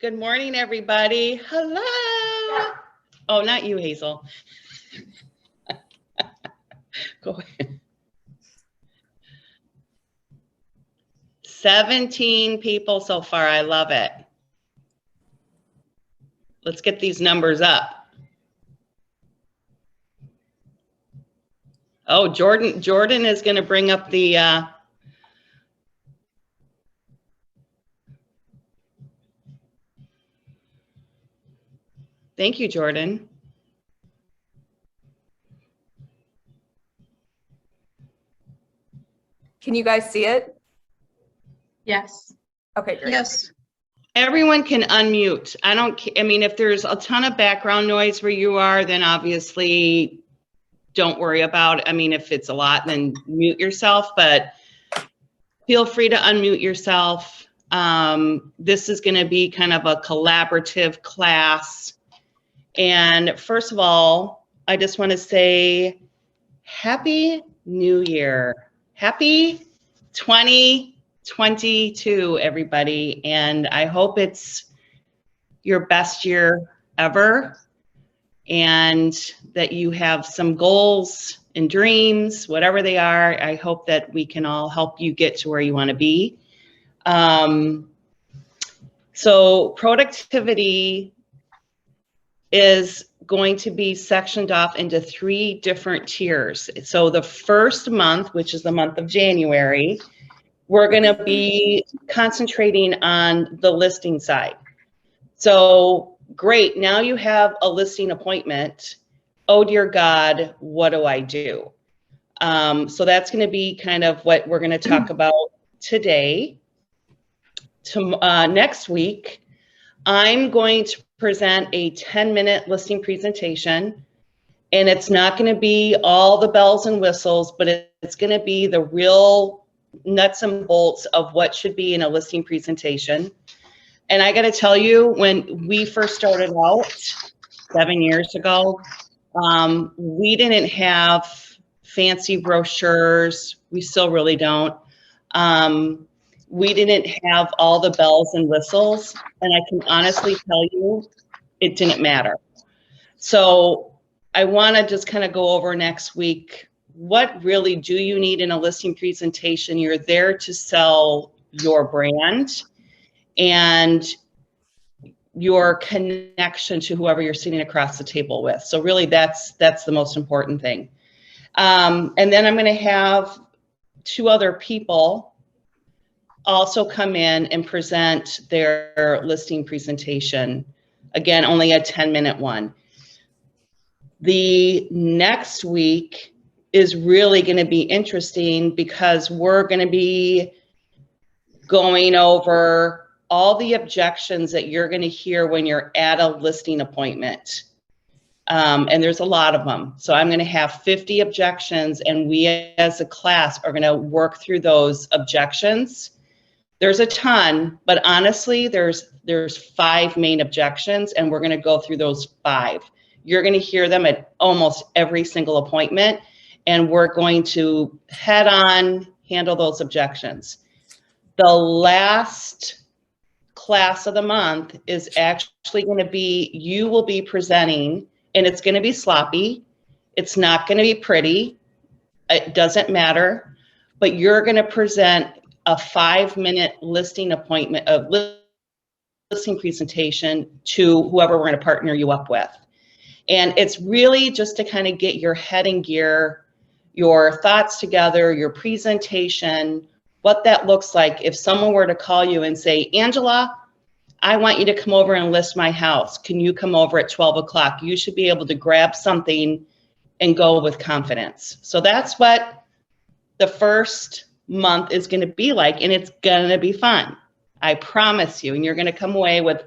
Good morning, everybody. Hello. Oh, not you, Hazel. Go ahead. 17 people so far. I love it. Let's get these numbers up. Oh, Jordan is going to bring up the thank you, Jordan. Can you guys see it? Yes. Okay, great. Yes. Everyone can unmute. I mean, if there's a ton of background noise where you are, then obviously don't worry about it. I mean, if it's a lot, then mute yourself, but feel free to unmute yourself. This is going to be kind of a collaborative class. And first of all, I just want to say Happy New Year. Happy 2022, everybody. And I hope it's your best year ever and that you have some goals and dreams, whatever they are. I hope that we can all help you get to where you want to be. So productivity is going to be sectioned off into 3 different tiers. So the first month, which is the month of January, we're going to be concentrating on the listing side. So great, now you have a listing appointment. Oh dear God, what do I do? So that's going to be kind of what we're going to talk about today. Next week, I'm going to present a 10-minute listing presentation, and it's not going to be all the bells and whistles, but it's going to be the real nuts and bolts of what should be in a listing presentation. And I got to tell you, when we first started out 7 years ago, we didn't have fancy brochures. We still really don't. We didn't have all the bells and whistles, and I can honestly tell you, it didn't matter. So I want to just kind of go over next week, what really do you need in a listing presentation? You're there to sell your brand and your connection to whoever you're sitting across the table with. So really that's the most important thing. And then I'm going to have 2 other people also come in and present their listing presentation. Again, only a 10-minute one. The next week is really going to be interesting because we're going to be going over all the objections that you're going to hear when you're at a listing appointment. And there's a lot of them. So I'm going to have 50 objections, and we as a class are going to work through those objections. There's a ton, but honestly, there's 5 main objections, and we're going to go through those 5. You're going to hear them at almost every single appointment, and we're going to head on handle those objections. The last class of the month is actually going to be, you will be presenting, and it's going to be sloppy. It's not going to be pretty. It doesn't matter, but you're going to present a 5-minute listing appointment of listing presentation to whoever we're going to partner you up with. And it's really just to kind of get your head in gear, your thoughts together, your presentation, what that looks like. If someone were to call you and say, Angela, I want you to come over and list my house. Can you come over at 12 o'clock? You should be able to grab something and go with confidence. So that's what the first month is going to be like, and it's going to be fun. I promise you. And you're going to come away with,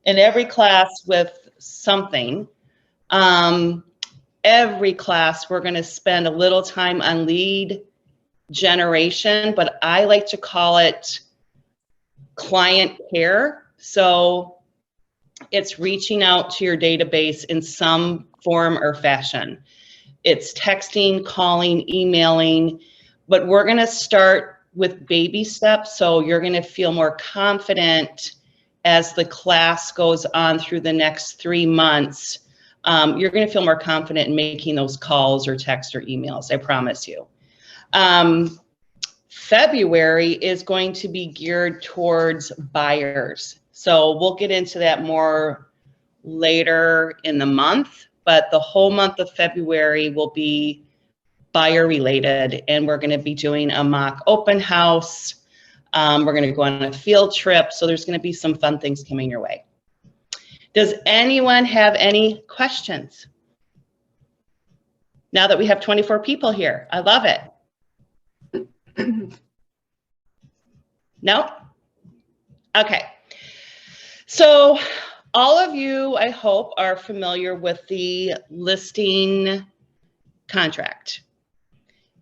in every class, with something. Every class, we're going to spend a little time on lead generation, but I like to call it client care. So it's reaching out to your database in some form or fashion. It's texting, calling, emailing, but we're going to start with baby steps. So you're going to feel more confident as the class goes on through the next 3 months, you're going to feel more confident in making those calls or text or emails. I promise you. February is going to be geared towards buyers. So we'll get into that more later in the month, but the whole month of February will be buyer related, and we're going to be doing a mock open house. We're going to go on a field trip. So there's going to be some fun things coming your way. Does anyone have any questions? Now that we have 24 people here, I love it. No? Okay. So all of you, I hope, are familiar with the listing contract.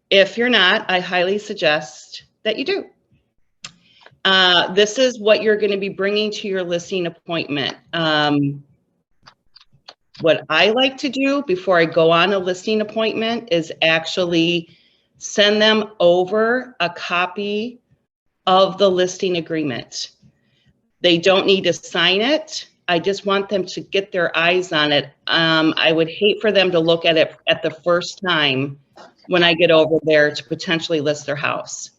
If you're not, I highly suggest that you do. This is what you're going to be bringing to your listing appointment. What I like to do before I go on a listing appointment is actually send them over a copy of the listing agreement. They don't need to sign it. I just want them to get their eyes on it. I would hate for them to look at it at the first time when I get over there to potentially list their house.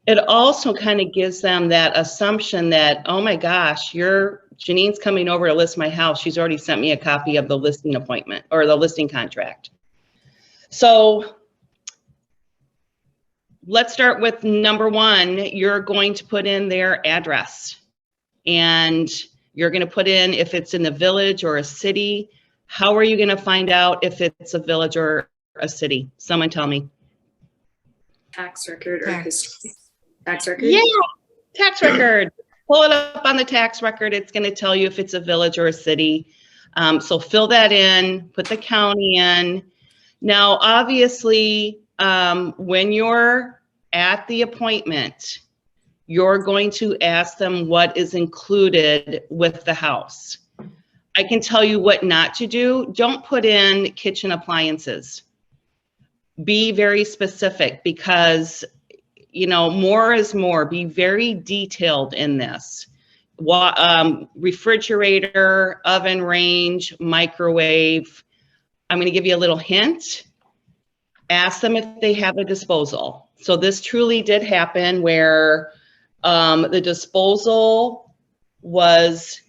It also kind of gives them that assumption that, oh my gosh, Janine's coming over to list my house. She's already sent me a copy of the listing appointment or the listing contract. So let's start with number one. You're going to put in their address, and you're going to put in if it's in the village or a city. How are you going to find out if it's a village or a city? Someone tell me. Tax record or history. Tax record? Yeah, tax record. Pull it up on the tax record. It's going to tell you if it's a village or a city. So fill that in, put the county in. Now, obviously, when you're at the appointment, you're going to ask them what is included with the house. I can tell you what not to do. Don't put in kitchen appliances. Be very specific because, you know, more is more. Be very detailed in this. Refrigerator, oven range, microwave. I'm going to give you a little hint. Ask them if they have a disposal. So this truly did happen where the disposal was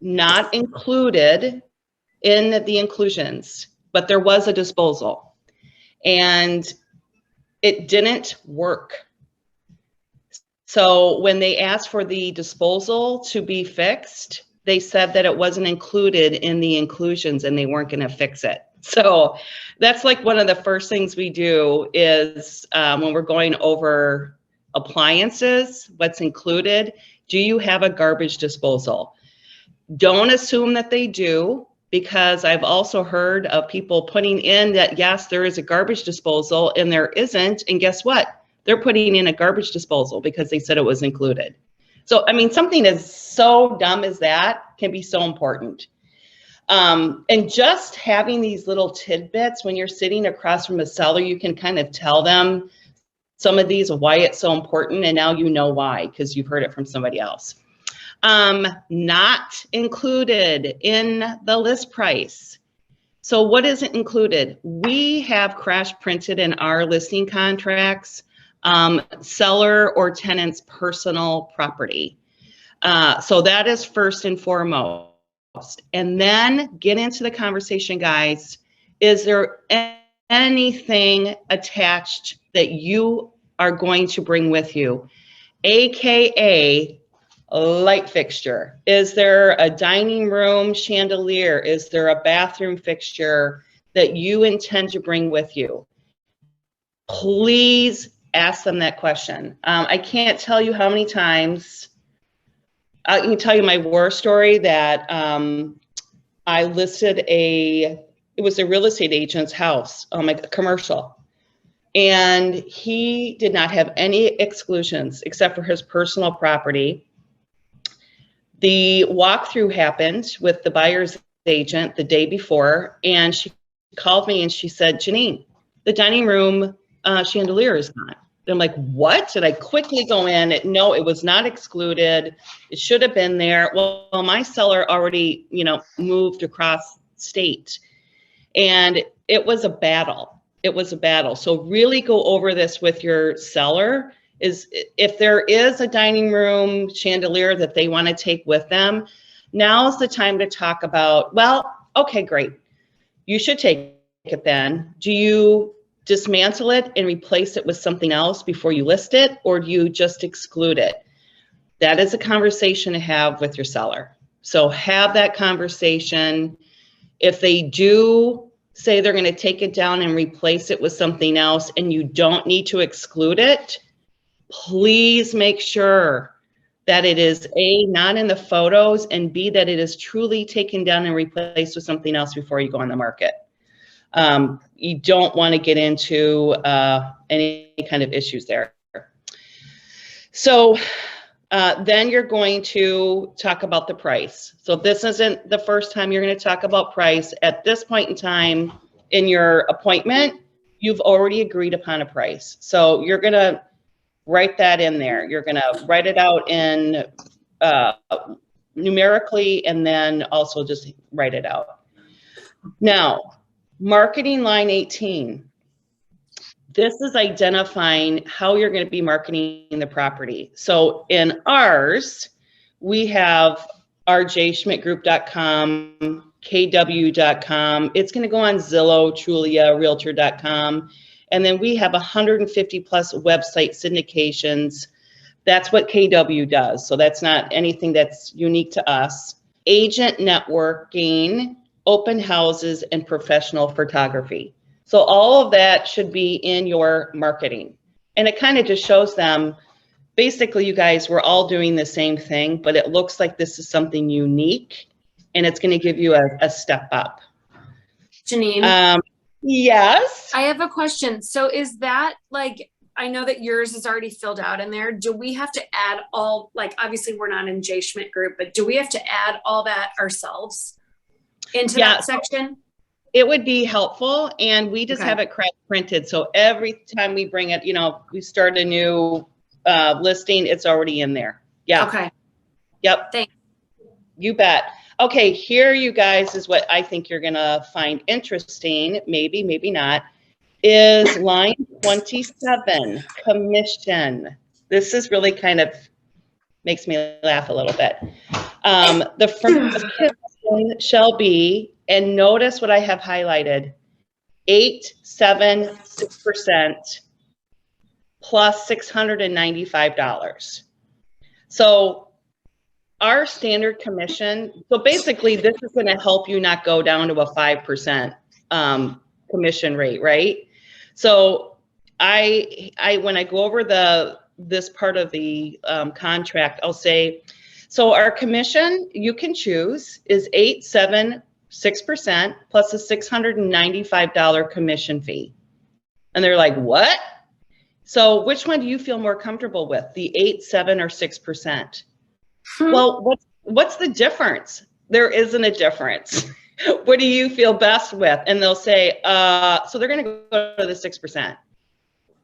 not included in the inclusions, but there was a disposal and it didn't work. So when they asked for the disposal to be fixed, they said that it wasn't included in the inclusions and they weren't going to fix it. So that's like one of the first things we do is when we're going over appliances, what's included, do you have a garbage disposal? Don't assume that they do, because I've also heard of people putting in that, yes, there is a garbage disposal and there isn't. And guess what? They're putting in a garbage disposal because they said it was included. So, I mean, something as so dumb as that can be so important. And just having these little tidbits when you're sitting across from a seller, you can kind of tell them some of these, why it's so important. And now you know why, because you've heard it from somebody else. Not included in the list price. So what isn't included? We have crash printed in our listing contracts, seller or tenant's personal property. So that is first and foremost. And then get into the conversation, guys. Is there anything attached that you are going to bring with you? AKA light fixture. Is there a dining room chandelier? Is there a bathroom fixture that you intend to bring with you? Please ask them that question. I can't tell you how many times. I can tell you my war story that I listed it was a real estate agent's house, a commercial. And he did not have any exclusions except for his personal property. The walkthrough happened with the buyer's agent the day before, and she called me and she said, Janine, the dining room chandelier is gone. I'm like, what? Did I quickly go in? No, it was not excluded. It should have been there. Well, my seller already, moved across state, and it was a battle. It was a battle. So really go over this with your seller. Is if there is a dining room chandelier that they want to take with them, now's the time to talk about, well, okay, great. You should take it then. Do you dismantle it and replace it with something else before you list it, or do you just exclude it? That is a conversation to have with your seller. So have that conversation. If they do say they're going to take it down and replace it with something else and you don't need to exclude it, please make sure that it is A, not in the photos, and B, that it is truly taken down and replaced with something else before you go on the market. You don't want to get into any kind of issues there. So then you're going to talk about the price. So this isn't the first time you're going to talk about price. At this point in time in your appointment, you've already agreed upon a price. So you're going to write that in there. You're going to write it out in numerically, and then also just write it out. Now, marketing line 18. This is identifying how you're going to be marketing the property. So in ours, we have rjschmidtgroup.com, kw.com. It's going to go on Zillow, Trulia, Realtor.com. And then we have 150 plus website syndications. That's what KW does. So that's not anything that's unique to us. Agent networking, open houses, and professional photography. So all of that should be in your marketing. And it kind of just shows them, basically, you guys, we're all doing the same thing, but it looks like this is something unique, and it's going to give you a step up. Janine? Yes? I have a question. So is that like, I know that yours is already filled out in there. Do we have to add all, like, obviously we're not in J. Schmidt Group, but do we have to add all that ourselves into that section? It would be helpful, and we just have it printed. So every time we bring it, we start a new listing, it's already in there. Yeah. Okay. Yep. Thanks. You bet. Okay, here, you guys, is what I think you're going to find interesting, maybe, maybe not, is line 27, commission. This is really kind of makes me laugh a little bit. The first commission shall be, and notice what I have highlighted, 876% plus $695. So our standard commission, so basically this is going to help you not go down to a 5% commission rate, right? So I when I go over this part of the contract, I'll say, so our commission, you can choose, is 876% plus a $695 commission fee. And they're like, what? So which one do you feel more comfortable with, the 8, 7, or 6%? Well, what's the difference? There isn't a difference. What do you feel best with? And they'll say, so they're going to go to the 6%.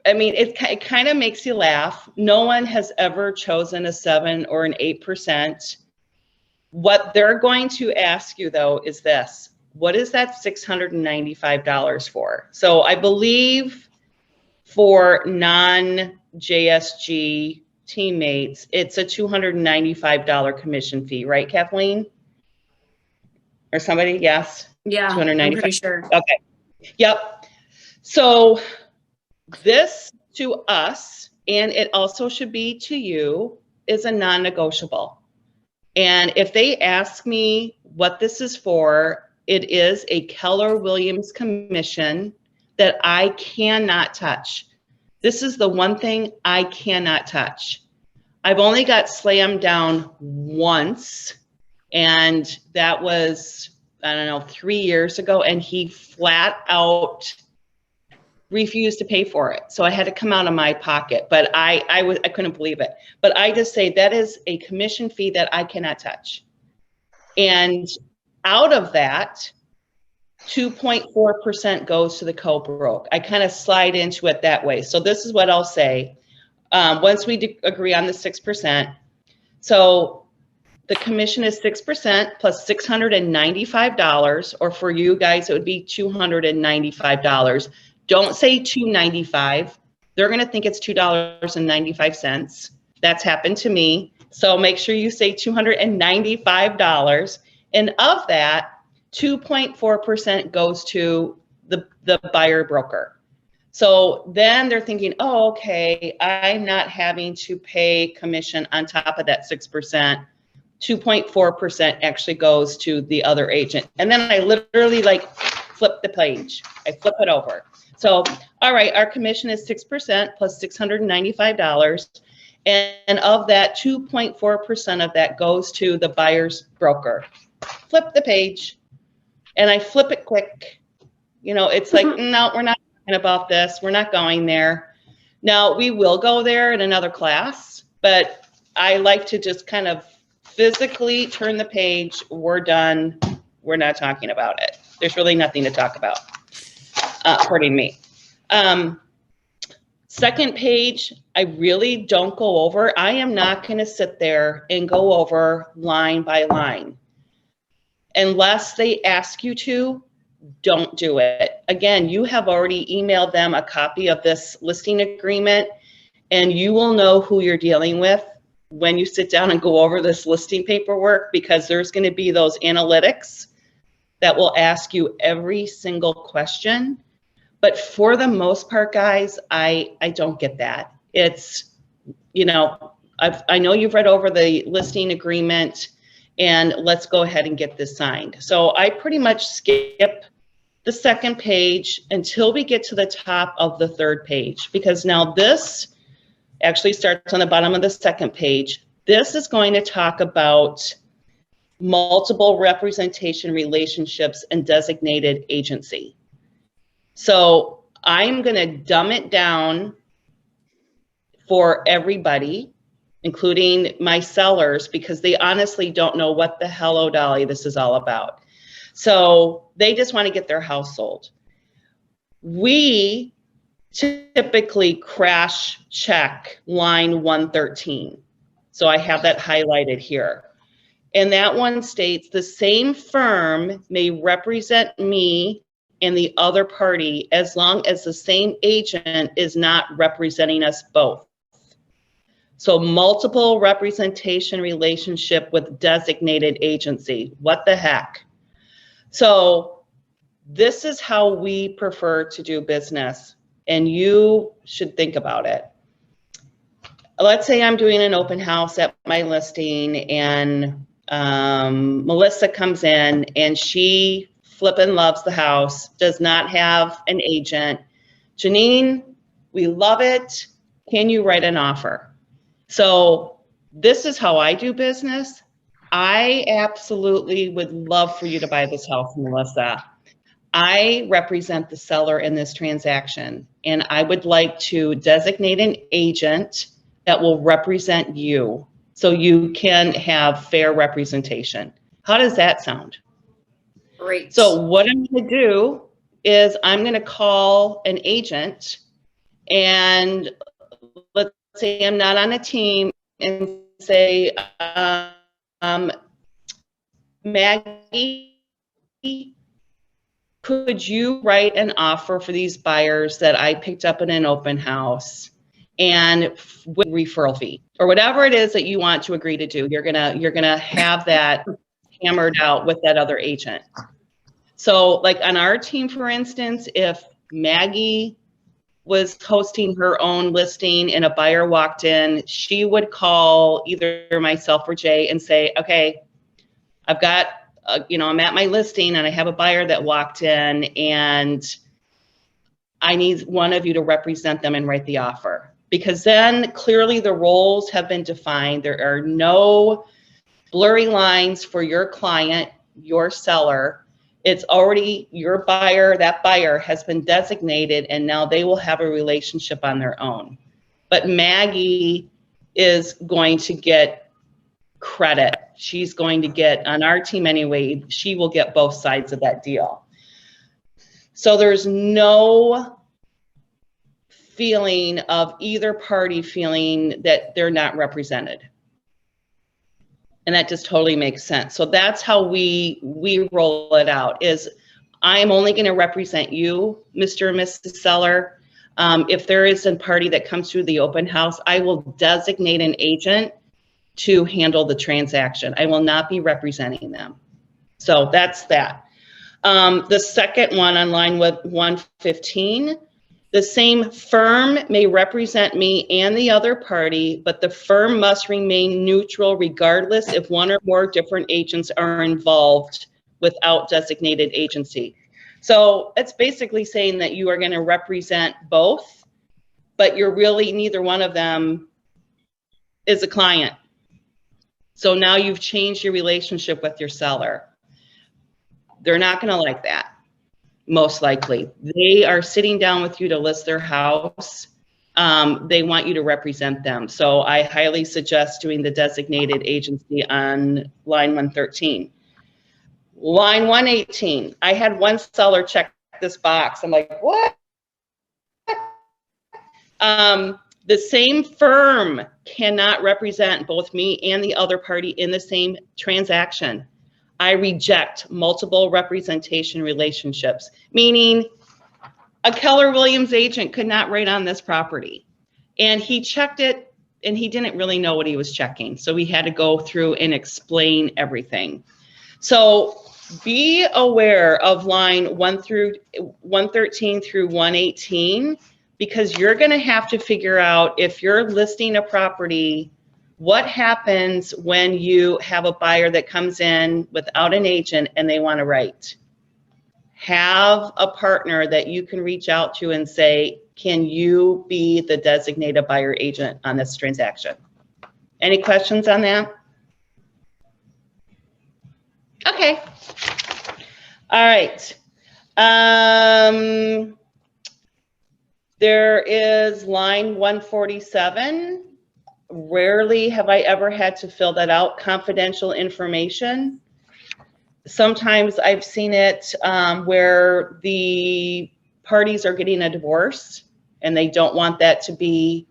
I mean, it kind of makes you laugh. No one has ever chosen a 7 or an 8%. What they're going to ask you, though, is this. What is that $695 for? So I believe for non-JSG teammates, it's a $295 commission fee, right, Kathleen? Or somebody? Yes? Yeah, I'm pretty sure. Okay. Yep. So this to us, and it also should be to you, is a non-negotiable. And if they ask me what this is for, it is a Keller Williams commission that I cannot touch. This is the one thing I cannot touch. I've only got slammed down once, and that was, I don't know, 3 years ago, and he flat out refused to pay for it. So I had to come out of my pocket, but I couldn't believe it. But I just say that is a commission fee that I cannot touch. And out of that, 2.4% goes to the co-broke. I kind of slide into it that way. So this is what I'll say. Once we agree on the 6%, so the commission is 6% plus $695, or for you guys, it would be $295. Don't say $295. They're going to think it's $2.95. That's happened to me. So make sure you say $295. And of that, 2.4% goes to the buyer broker. So then they're thinking, oh, okay, I'm not having to pay commission on top of that 6%. 2.4% actually goes to the other agent. And then I literally like flip the page. I flip it over. So, all right, our commission is 6% plus $695. And of that, 2.4% of that goes to the buyer's broker. Flip the page. And I flip it quick. You know, it's like, no, we're not talking about this. We're not going there. Now, we will go there in another class, but I like to just kind of physically turn the page. We're done. We're not talking about it. There's really nothing to talk about, according to me. Second page, I really don't go over. I am not going to sit there and go over line by line. Unless they ask you to, don't do it. Again, you have already emailed them a copy of this listing agreement, and you will know who you're dealing with when you sit down and go over this listing paperwork, because there's going to be those analytics that will ask you every single question. But for the most part, guys, I don't get that. It's, you know, I know you've read over the listing agreement, and let's go ahead and get this signed. So I pretty much skip the second page until we get to the top of the third page, because now this actually starts on the bottom of the second page. This is going to talk about multiple representation relationships and designated agency. So I'm going to dumb it down for everybody, including my sellers, because they honestly don't know what the hello dolly this is all about. So they just want to get their house sold. We typically crash check line 113. So I have that highlighted here. And that one states the same firm may represent me and the other party as long as the same agent is not representing us both. So multiple representation relationship with designated agency. What the heck? So this is how we prefer to do business, and you should think about it. Let's say I'm doing an open house at my listing, and Melissa comes in and she flippin' loves the house, does not have an agent. Janine, we love it. Can you write an offer? So this is how I do business. I absolutely would love for you to buy this house, Melissa. I represent the seller in this transaction, and I would like to designate an agent that will represent you so you can have fair representation. How does that sound? Great. So what I'm going to do is I'm going to call an agent, and let's say I'm not on a team, and say, Maggie, could you write an offer for these buyers that I picked up in an open house, and with referral fee or whatever it is that you want to agree to do? You're gonna have that hammered out with that other agent. So like on our team, for instance, if Maggie was hosting her own listing and a buyer walked in, she would call either myself or Jay and say, okay, I've got, I'm at my listing and I have a buyer that walked in, and I need one of you to represent them and write the offer. Because then clearly the roles have been defined. There are no blurry lines for your client, your seller. It's already your buyer. That buyer has been designated, and now they will have a relationship on their own. But Maggie is going to get credit. She's going to get, on our team anyway, she will get both sides of that deal. So there's no feeling of either party feeling that they're not represented. And that just totally makes sense. So that's how we roll it out, is I'm only going to represent you, Mr. and Mrs. Seller. If there is a party that comes through the open house, I will designate an agent to handle the transaction. I will not be representing them. So that's that. The second one on line with 115, the same firm may represent me and the other party, but the firm must remain neutral regardless if one or more different agents are involved without designated agency. So it's basically saying that you are going to represent both, but you're really, neither one of them is a client. So now you've changed your relationship with your seller. They're not going to like that, most likely. They are sitting down with you to list their house. They want you to represent them. So I highly suggest doing the designated agency on line 113. Line 118, I had one seller check this box. I'm like, what? The same firm cannot represent both me and the other party in the same transaction. I reject multiple representation relationships, meaning a Keller Williams agent could not write on this property. And he checked it and he didn't really know what he was checking. So we had to go through and explain everything. So be aware of line 113 through 118, because you're going to have to figure out, if you're listing a property, what happens when you have a buyer that comes in without an agent and they want to write. Have a partner that you can reach out to and say, can you be the designated buyer agent on this transaction? Any questions on that? Okay. All right. There is line 147. Rarely have I ever had to fill that out. Confidential information. Sometimes I've seen it where the parties are getting a divorce and they don't want that to be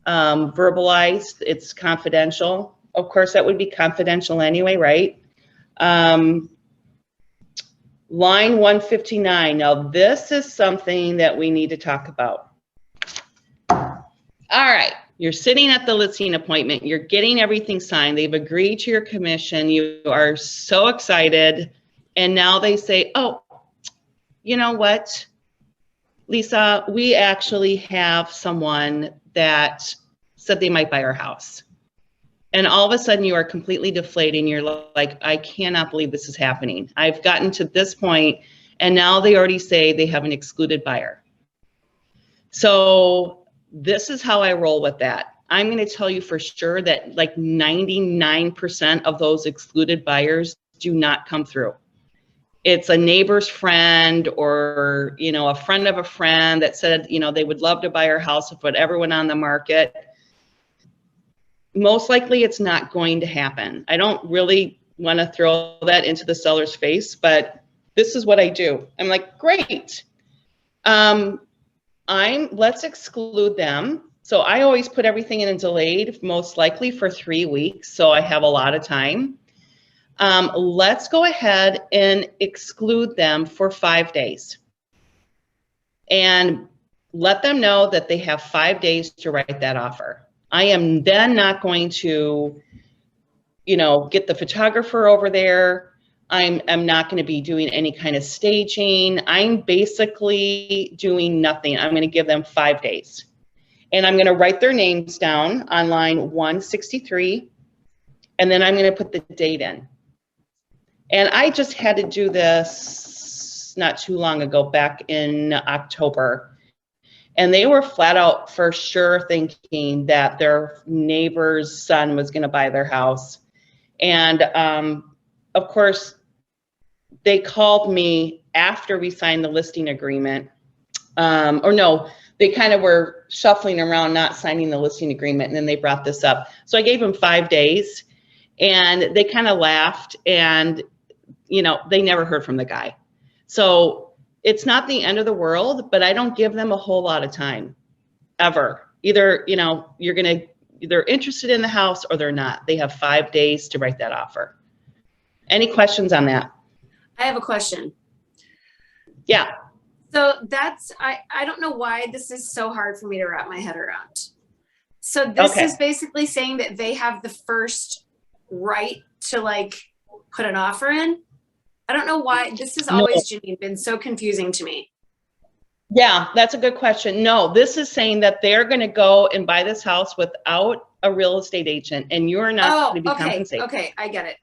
verbalized. It's confidential. Of course, that would be confidential anyway, right? Line 159. Now, this is something that we need to talk about. All right. You're sitting at the listing appointment. You're getting everything signed. They've agreed to your commission. You are so excited. And now they say, oh, you know what, Lisa, we actually have someone that said they might buy our house. And all of a sudden you are completely deflated and you're like, I cannot believe this is happening. I've gotten to this point and now they already say they have an excluded buyer. So this is how I roll with that. I'm going to tell you for sure that like 99% of those excluded buyers do not come through. It's a neighbor's friend or, you know, a friend of a friend that said, you know, they would love to buy our house if it ever went on the market. Most likely it's not going to happen. I don't really want to throw that into the seller's face, but this is what I do. I'm like, great. Let's exclude them. So I always put everything in a delayed, most likely for 3 weeks. So I have a lot of time. Let's go ahead and exclude them for 5 days and let them know that they have 5 days to write that offer. I am then not going to, you know, get the photographer over there. I'm not going to be doing any kind of staging. I'm basically doing nothing. I'm going to give them 5 days. And I'm going to write their names down on line 163. And then I'm going to put the date in. And I just had to do this not too long ago, back in October. And they were flat out for sure thinking that their neighbor's son was going to buy their house. And of course, they called me after we signed the listing agreement. Or no, they kind of were shuffling around, not signing the listing agreement. And then they brought this up. So I gave them 5 days and they kind of laughed and, you know, they never heard from the guy. So it's not the end of the world, but I don't give them a whole lot of time ever. Either, you know, they're interested in the house or they're not. They have 5 days to write that offer. Any questions on that? I have a question. Yeah. So that's, I don't know why this is so hard for me to wrap my head around. So this Okay. is basically saying that they have the first right to like put an offer in. I don't know why this has always, Janine, been so confusing to me. Yeah, that's a good question. No, this is saying that they're going to go and buy this house without a real estate agent, and you're not going to be compensated. Okay, I get it.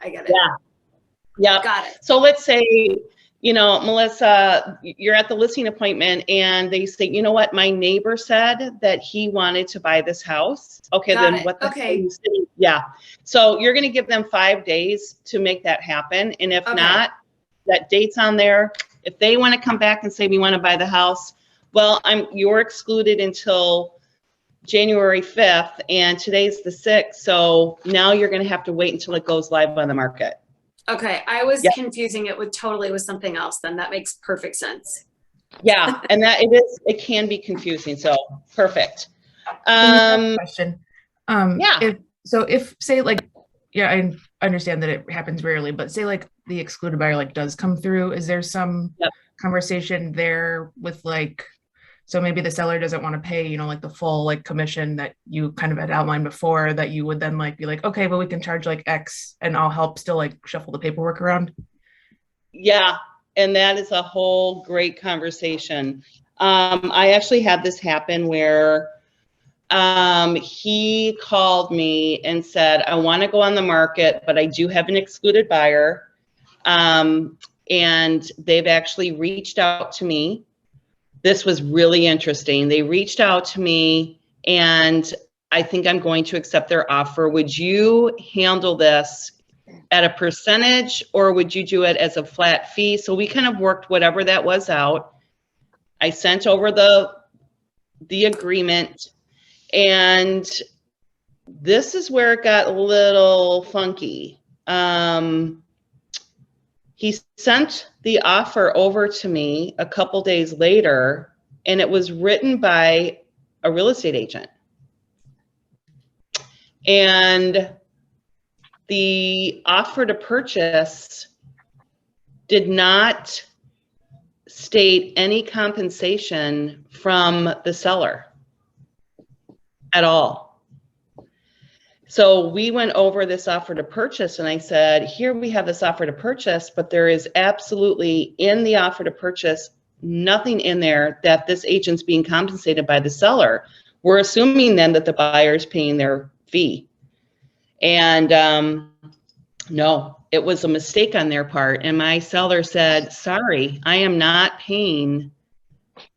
Yeah. Got it. So let's say, you know, Melissa, you're at the listing appointment and they say, you know what, my neighbor said that he wanted to buy this house. Okay, Got then it. what the Okay. hell are you sitting? Yeah. So you're going to give them 5 days to make that happen. And if Okay. not, that date's on there. If they want to come back and say, we want to buy the house, well, you're excluded until January 5th, and today's the 6th. So now you're going to have to wait until it goes live on the market. Okay, I was Yep. confusing it with something else. Then that makes perfect sense. Yeah, and that it can be confusing. So perfect. Question. Yeah. If say like, yeah, I understand that it happens rarely, but say like the excluded buyer like does come through, is there some Yep. conversation there with like, so maybe the seller doesn't want to pay, you know, like the full like commission that you kind of had outlined before, that you would then like be like, okay, but we can charge like X and I'll help still like shuffle the paperwork around? Yeah, and that is a whole great conversation. I actually had this happen where he called me and said, I want to go on the market, but I do have an excluded buyer. And they've actually reached out to me. This was really interesting. They reached out to me and I think I'm going to accept their offer. Would you handle this at a percentage or would you do it as a flat fee? So we kind of worked whatever that was out. I sent over the agreement, and this is where it got a little funky. He sent the offer over to me a couple days later, and it was written by a real estate agent. And the offer to purchase did not state any compensation from the seller at all. So we went over this offer to purchase and I said, here we have this offer to purchase, but there is absolutely in the offer to purchase, nothing in there that this agent's being compensated by the seller. We're assuming then that the buyer is paying their fee. And no, it was a mistake on their part. And my seller said, sorry, I am not paying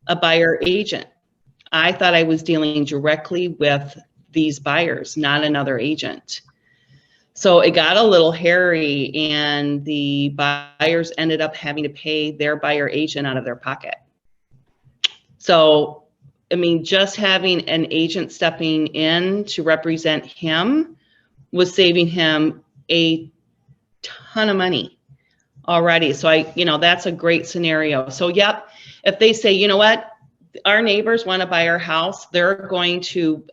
a buyer agent. I thought I was dealing directly with these buyers, not another agent. So it got a little hairy and the buyers ended up having to pay their buyer agent out of their pocket. So, I mean, just having an agent stepping in to represent him was saving him a ton of money already. So that's a great scenario. So yep, if they say, you know what, our neighbors want to buy our house, they're going to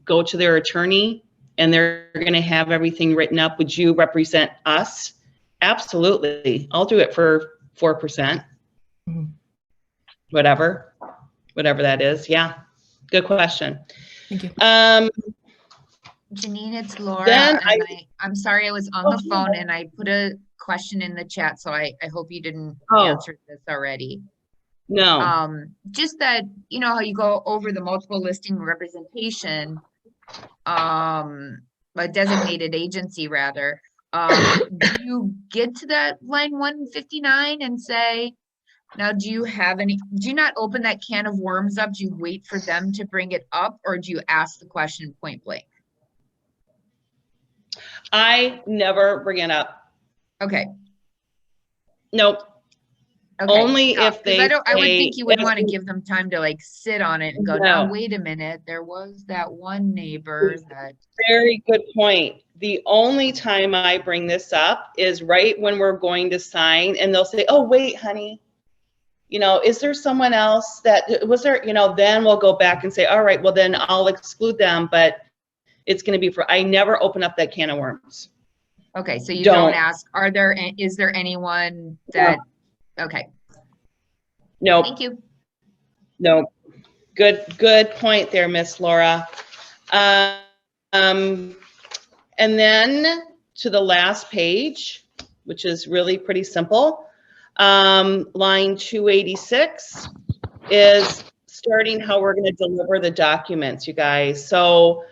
go to their attorney and they're going to have everything written up. Would you represent us? Absolutely. I'll do it for 4%. Mm-hmm. Whatever that is. Yeah. Good question. Thank you. Janine, it's Laura. Then I'm sorry I was on the phone and I put a question in the chat, so I hope you didn't answer this already. No. Just that, you know how you go over the multiple listing representation, a designated agency rather, do you get to that line 159 and say, now do you not open that can of worms up? Do you wait for them to bring it up or do you ask the question point blank? I never bring it up. Okay. Nope. Okay. Only if they I would say- think you would want to give them time to like sit on it and go, No. now wait a minute, there was that one neighbor that. Very good point. The only time I bring this up is right when we're going to sign and they'll say, oh, wait, honey, you know, is there someone else that, was there, you know, then we'll go back and say, all right, well then I'll exclude them, but it's going to be for, I never open up that can of worms. Okay, so you Don't. don't ask, is there anyone that, okay, No, thank you. no. Good point there, Miss Laura. And then to the last page, which is really pretty simple. Line 286 is starting how we're going to deliver the documents, you guys. So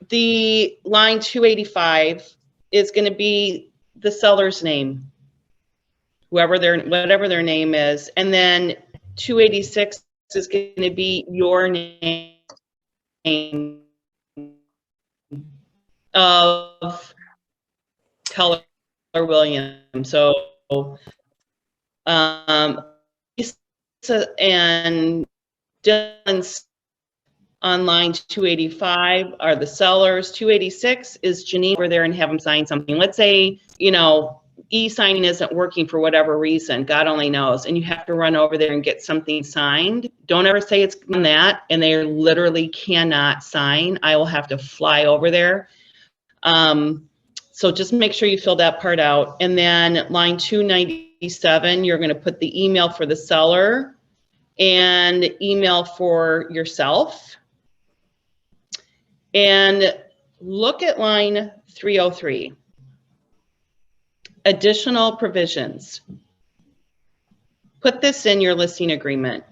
the line 285 is going to be the seller's name, whatever their name is, and then 286 is going to be your name of Keller Williams. So, Lisa and Dylan's on line 285 are the sellers. 286 is Janine over there and have them sign something. Let's say, you know, e-signing isn't working for whatever reason, God only knows, and you have to run over there and get something signed. Don't ever say it's on that, and they literally cannot sign. I will have to fly over there. So just make sure you fill that part out. And then line 297, you're going to put the email for the seller and email for yourself. And look at line 303. Additional provisions. Put this in your listing agreement.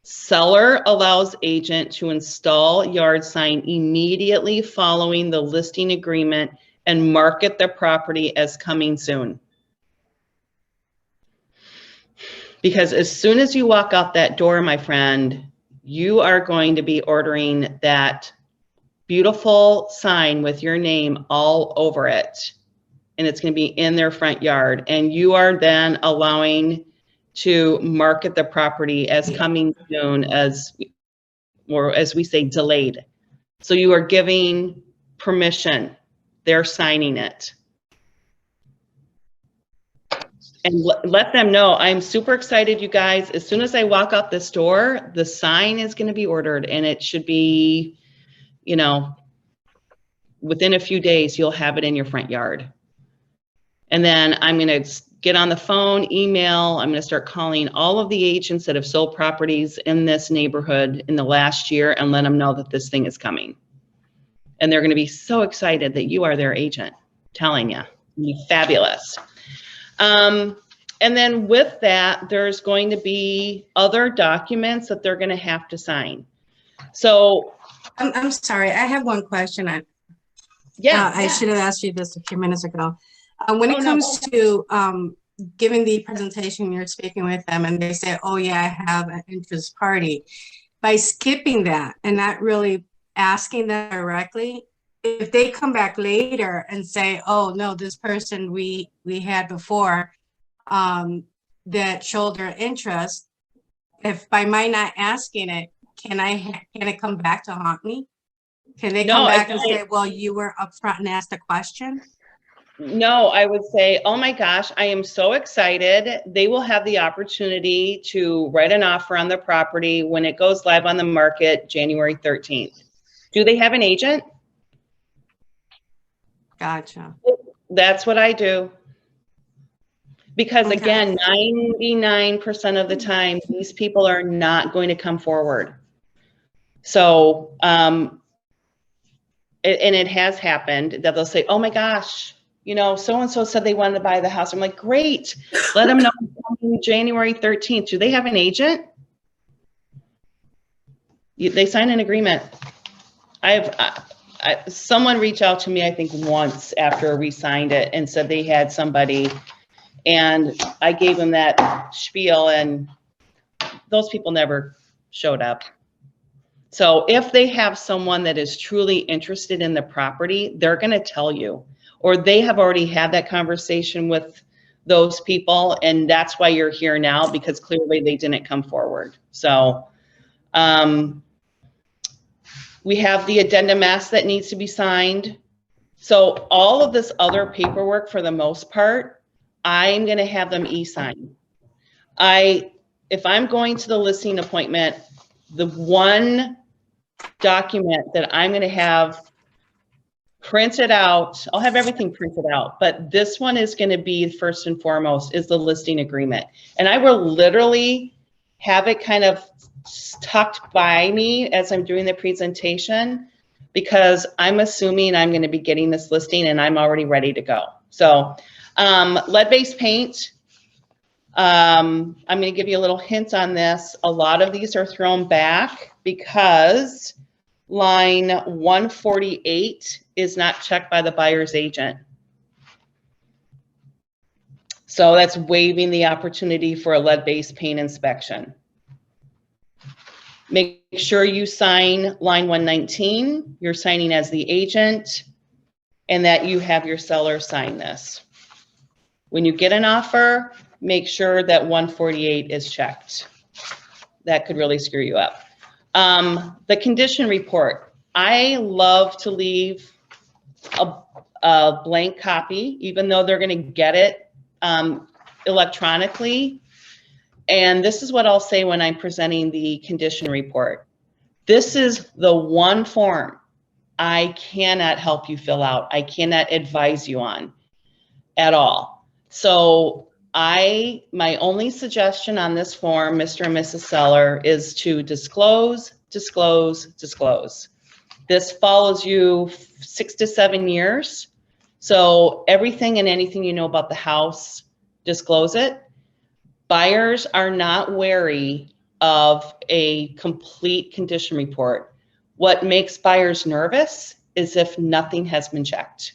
Seller allows agent to install yard sign immediately following the listing agreement and market the property as coming soon. Because as soon as you walk out that door, my friend, you are going to be ordering that beautiful sign with your name all over it. And it's going to be in their front yard. And you are then allowing to market the property as coming soon, as, or as we say, delayed. So you are giving permission. They're signing it. And let them know, I'm super excited, you guys. As soon as I walk out this door, the sign is going to be ordered, and it should be, you know, within a few days, you'll have it in your front yard. And then I'm going to get on the phone, email. I'm going to start calling all of the agents that have sold properties in this neighborhood in the last year and let them know that this thing is coming. And they're going to be so excited that you are their agent, telling you. It'll be fabulous. And then with that, there's going to be other documents that they're going to have to sign. So I'm sorry, I have one question. I should have asked you this a few minutes ago. When it comes to giving the presentation, you're speaking with them and they say, oh yeah, I have an interest party. By skipping that and not really asking them directly, if they come back later and say, oh no, this person we had before that showed their interest, if by my not asking it, can it come back to haunt me? Can they come back and say, well, you were upfront and asked a question? No, I would say, oh my gosh, I am so excited. They will have the opportunity to write an offer on the property when it goes live on the market January 13th. Do they have an agent? Gotcha. That's what I do. Because Okay. again, 99% of the time, these people are not going to come forward. So, and it has happened that they'll say, oh my gosh, you know, so-and-so said they wanted to buy the house. I'm like, great, let them know January 13th. Do they have an agent? They sign an agreement. Someone reached out to me, I think once after we signed it and said they had somebody, and I gave them that spiel and those people never showed up. So if they have someone that is truly interested in the property, they're going to tell you, or they have already had that conversation with those people. And that's why you're here now, because clearly they didn't come forward. So we have the addendum S that needs to be signed. So all of this other paperwork, for the most part, I'm going to have them e-sign. I if I'm going to the listing appointment, the one document that I'm going to have printed out, I'll have everything printed out, but this one is going to be first and foremost is the listing agreement. And I will literally have it kind of tucked by me as I'm doing the presentation, because I'm assuming I'm going to be getting this listing and I'm already ready to go. So lead-based paint, I'm going to give you a little hint on this. A lot of these are thrown back because line 148 is not checked by the buyer's agent. So that's waiving the opportunity for a lead-based paint inspection. Make sure you sign line 119, you're signing as the agent, and that you have your seller sign this. When you get an offer, make sure that 148 is checked. That could really screw you up. The condition report. I love to leave a blank copy, even though they're going to get it electronically. And this is what I'll say when I'm presenting the condition report. This is the one form I cannot help you fill out. I cannot advise you on at all. So my only suggestion on this form, Mr. and Mrs. Seller, is to disclose, disclose, disclose. This follows you 6 to 7 years. So everything and anything you know about the house, disclose it. Buyers are not wary of a complete condition report. What makes buyers nervous is if nothing has been checked.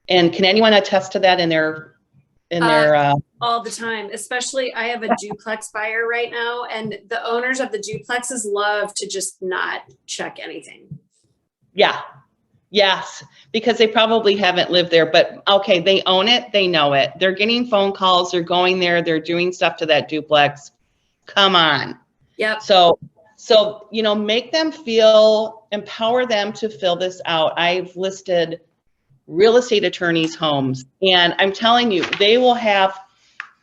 And can anyone attest to that in their all the time? Especially, I have a duplex buyer right now, and the owners of the duplexes love to just not check anything. Yeah. Yes, because they probably haven't lived there, but okay, they own it, they know it. They're getting phone calls, they're going there, they're doing stuff to that duplex. Come on. Yep. So, you know, make them feel, empower them to fill this out. I've listed real estate attorneys' homes, and I'm telling you, they will have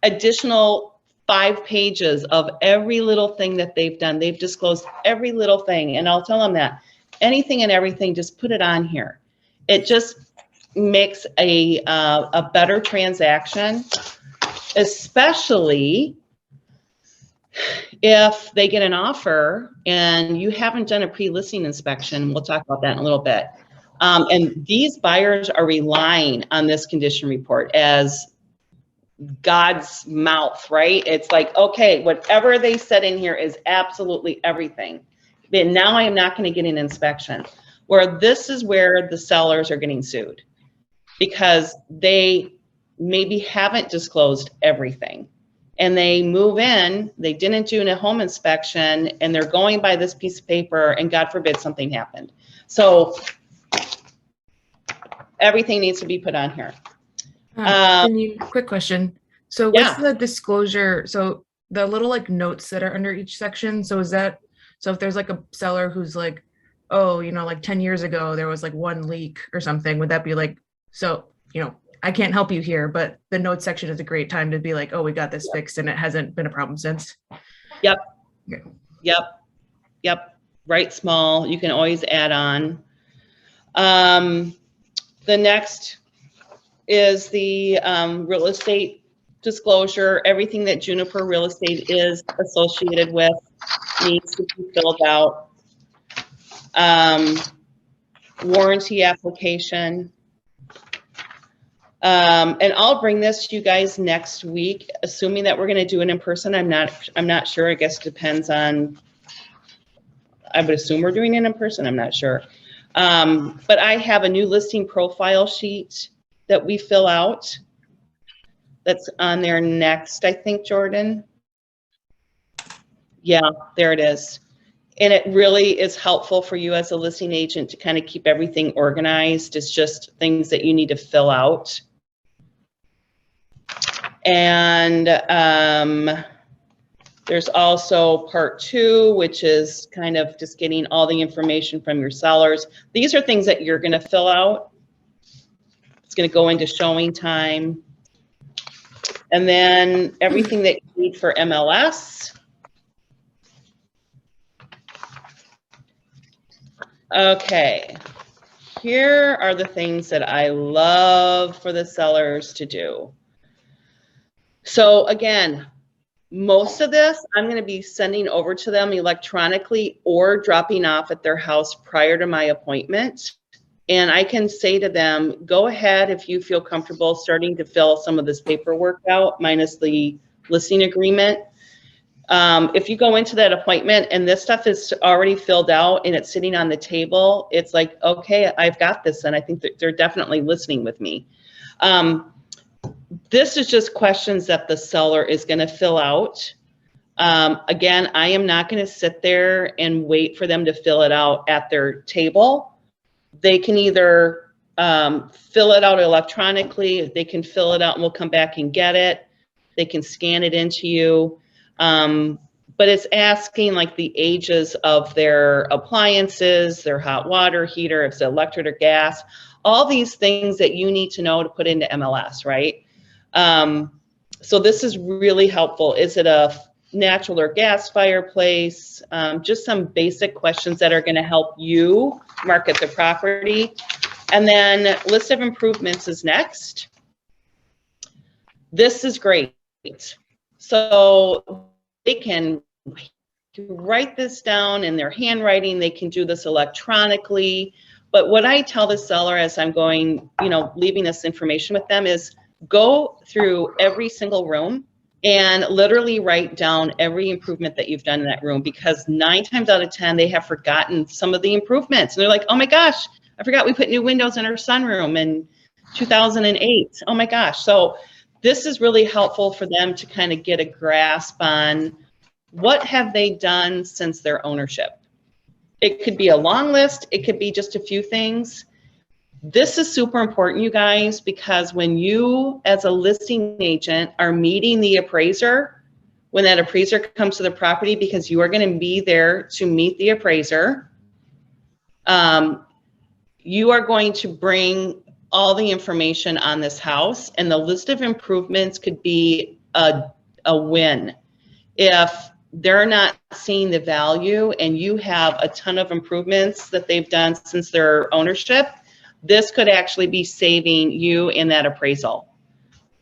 additional 5 pages of every little thing that they've done. They've disclosed every little thing, and I'll tell them that. Anything and everything, just put it on here. It just makes a better transaction, especially if they get an offer and you haven't done a pre-listing inspection. We'll talk about that in a little bit. And these buyers are relying on this condition report as God's mouth, right? It's like, okay, whatever they said in here is absolutely everything. But now I am not going to get an inspection. Where this is where the sellers are getting sued, because they maybe haven't disclosed everything. And they move in, they didn't do a home inspection, and they're going by this piece of paper, and God forbid something happened. So everything needs to be put on here. Quick question. So what's the disclosure? So the little like notes that are under each section. So is that, so if there's like a seller who's like, oh, you know, like 10 years ago, there was like 1 leak or something, would that be like, so, you know, I can't help you here, but the notes section is a great time to be like, oh, we got this fixed and it hasn't been a problem since. Yep. Okay. Yep. Write small. You can always add on. The next is the real estate disclosure. Everything that Juniper Real Estate is associated with needs to be filled out. Warranty application. And I'll bring this to you guys next week, assuming that we're going to do it in person. I'm not sure. I guess it depends on, I would assume we're doing it in person. I'm not sure. But I have a new listing profile sheet that we fill out. That's on there next, I think, Jordan. Yeah, there it is. And it really is helpful for you as a listing agent to kind of keep everything organized. It's just things that you need to fill out. And there's also part 2, which is kind of just getting all the information from your sellers. These are things that you're going to fill out. It's going to go into showing time. And then everything that you need for MLS. Okay, here are the things that I love for the sellers to do. So again, most of this I'm going to be sending over to them electronically or dropping off at their house prior to my appointment. And I can say to them, go ahead if you feel comfortable starting to fill some of this paperwork out, minus the listing agreement. If you go into that appointment and this stuff is already filled out and it's sitting on the table, it's like, okay, I've got this. And I think that they're definitely listening with me. This is just questions that the seller is going to fill out. Again, I am not going to sit there and wait for them to fill it out at their table. They can either fill it out electronically, they can fill it out and we'll come back and get it. They can scan it into you. But it's asking like the ages of their appliances, their hot water heater, if it's electric or gas, all these things that you need to know to put into MLS, right? So this is really helpful. Is it a natural or gas fireplace? Just some basic questions that are going to help you market the property. And then list of improvements is next. This is great. So they can write this down in their handwriting. They can do this electronically. But what I tell the seller as I'm going, leaving this information with them is go through every single room and literally write down every improvement that you've done in that room, because 9 times out of 10, they have forgotten some of the improvements. And they're like, oh my gosh, I forgot we put new windows in our sunroom in 2008. Oh my gosh. So this is really helpful for them to kind of get a grasp on what have they done since their ownership. It could be a long list. It could be just a few things. This is super important, you guys, because when you, as a listing agent, are meeting the appraiser, when that appraiser comes to the property, because you are going to be there to meet the appraiser, you are going to bring all the information on this house, and the list of improvements could be a win. If they're not seeing the value and you have a ton of improvements that they've done since their ownership, this could actually be saving you in that appraisal.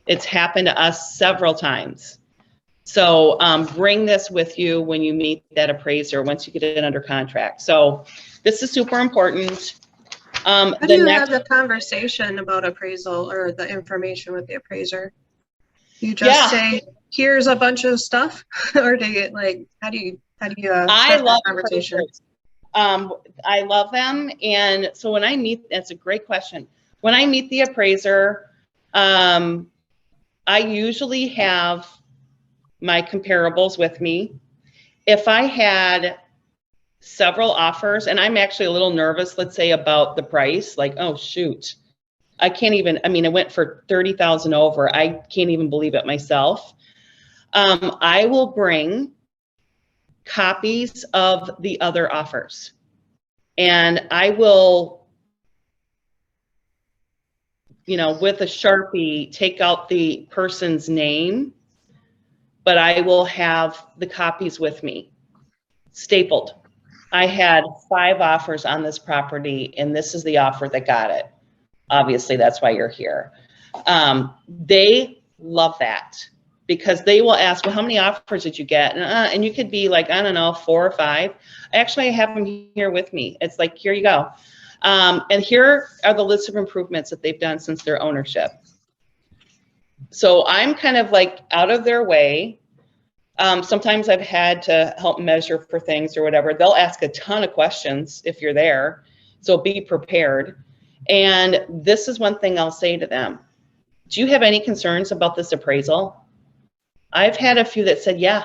It's happened to us several times. So bring this with you when you meet that appraiser once you get it under contract. So this is super important. How do you have the conversation about appraisal or the information with the appraiser? You just say, here's a bunch of stuff, or do you how do you start that conversation? I love them. And so when I meet, that's a great question. When I meet the appraiser, I usually have my comparables with me. If I had several offers, and I'm actually a little nervous, let's say, about the price, like, oh shoot, I can't even, it went for 30,000 over. I can't even believe it myself. I will bring copies of the other offers, and I will, with a Sharpie, take out the person's name, but I will have the copies with me, stapled. I had 5 offers on this property, and this is the offer that got it. Obviously, that's why you're here. They love that, because they will ask, well, how many offers did you get? And you could be like, I don't know, 4 or 5. Actually, I have them here with me. It's like, here you go. And here are the lists of improvements that they've done since their ownership. So I'm kind of like out of their way. Sometimes I've had to help measure for things or whatever. They'll ask a ton of questions if you're there. So be prepared. And this is one thing I'll say to them. Do you have any concerns about this appraisal? I've had a few that said, yeah,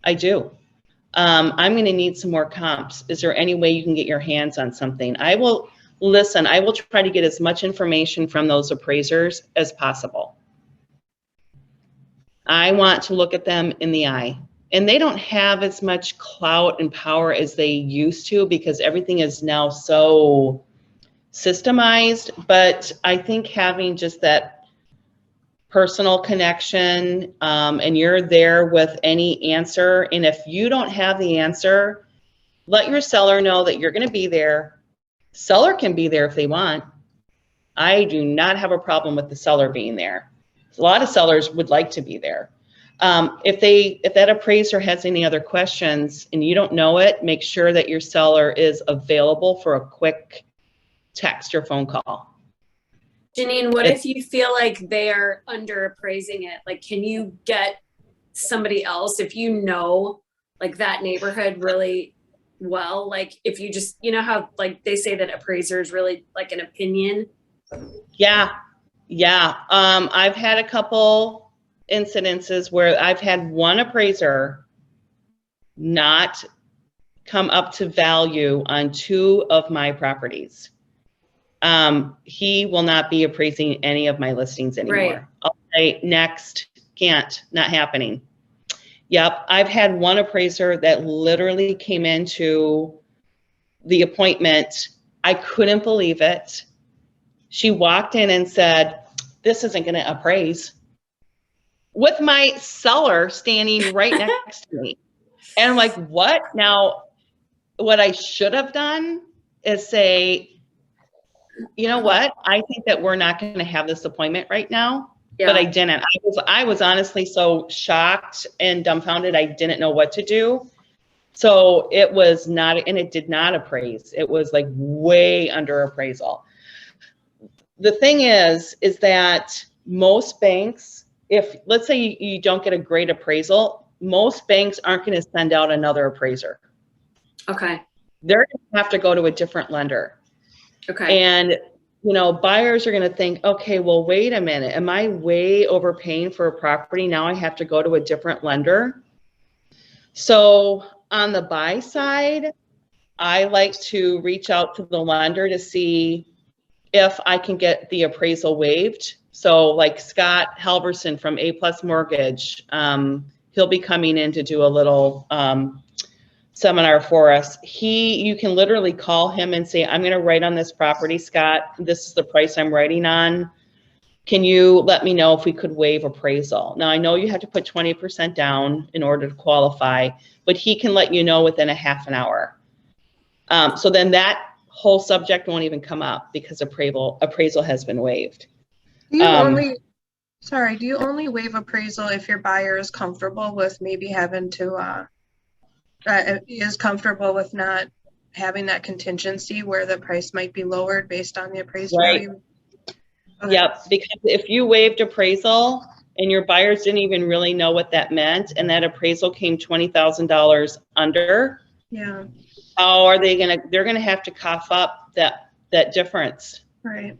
I do. I'm going to need some more comps. Is there any way you can get your hands on something? I will listen. I will try to get as much information from those appraisers as possible. I want to look at them in the eye. And they don't have as much clout and power as they used to, because everything is now so systemized. But I think having just that personal connection, and you're there with any answer. And if you don't have the answer, let your seller know that you're going to be there. Seller can be there if they want. I do not have a problem with the seller being there. A lot of sellers would like to be there. If that appraiser has any other questions and you don't know it, make sure that your seller is available for a quick text or phone call. Janine, what if you feel like they are under appraising it? Like, can you get somebody else if you know like that neighborhood really well? Like if you just, you know how like they say that appraiser is really like an opinion? Yeah. I've had a couple incidences where I've had one appraiser not come up to value on 2 of my properties. He will not be appraising any of my listings anymore. Right. I'll say next, can't, not happening. Yep, I've had one appraiser that literally came into the appointment. I couldn't believe it. She walked in and said, "This isn't going to appraise," with my seller standing right next to me. And I'm like, what? Now, what I should have done is say, you know what? I think that we're not going to have this appointment right now. Yeah. But I didn't. I was honestly so shocked and dumbfounded. I didn't know what to do. So it was not, and it did not appraise. It was like way under appraisal. The thing is that most banks, if let's say you don't get a great appraisal, most banks aren't going to send out another appraiser. Okay. They're going to have to go to a different lender. Okay. And, you know, buyers are going to think, okay, well, wait a minute. Am I way overpaying for a property? Now I have to go to a different lender. So on the buy side, I like to reach out to the lender to see if I can get the appraisal waived. So like Scott Halverson from A+ Mortgage, he'll be coming in to do a little seminar for us. You can literally call him and say, I'm going to write on this property, Scott. This is the price I'm writing on. Can you let me know if we could waive appraisal? Now, I know you have to put 20% down in order to qualify, but he can let you know within a half an hour. So then that whole subject won't even come up because appraisal has been waived. Do you only waive appraisal if your buyer is comfortable with maybe having to is comfortable with not having that contingency where the price might be lowered based on the appraised value? Okay. Yep, because if you waived appraisal and your buyers didn't even really know what that meant, and that appraisal came $20,000 under, yeah, how are they they're gonna have to cough up that difference. Right.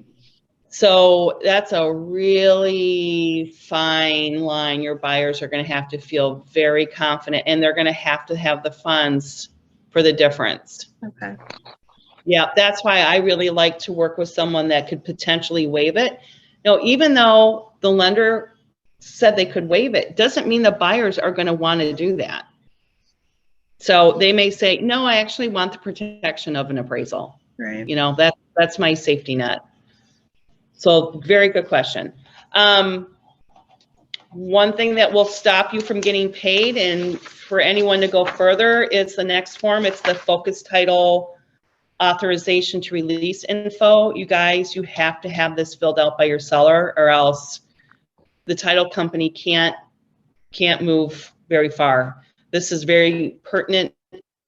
So that's a really fine line. Your buyers are going to have to feel very confident, and they're going to have the funds for the difference. Okay. Yeah, that's why I really like to work with someone that could potentially waive it. No, even though the lender said they could waive it, doesn't mean the buyers are going to want to do that. So they may say, no, I actually want the protection of an appraisal. Right. You know, that's my safety net. So very good question. One thing that will stop you from getting paid and for anyone to go further is the next form. It's the focus title authorization to release info. You guys, you have to have this filled out by your seller or else the title company can't move very far. This is very pertinent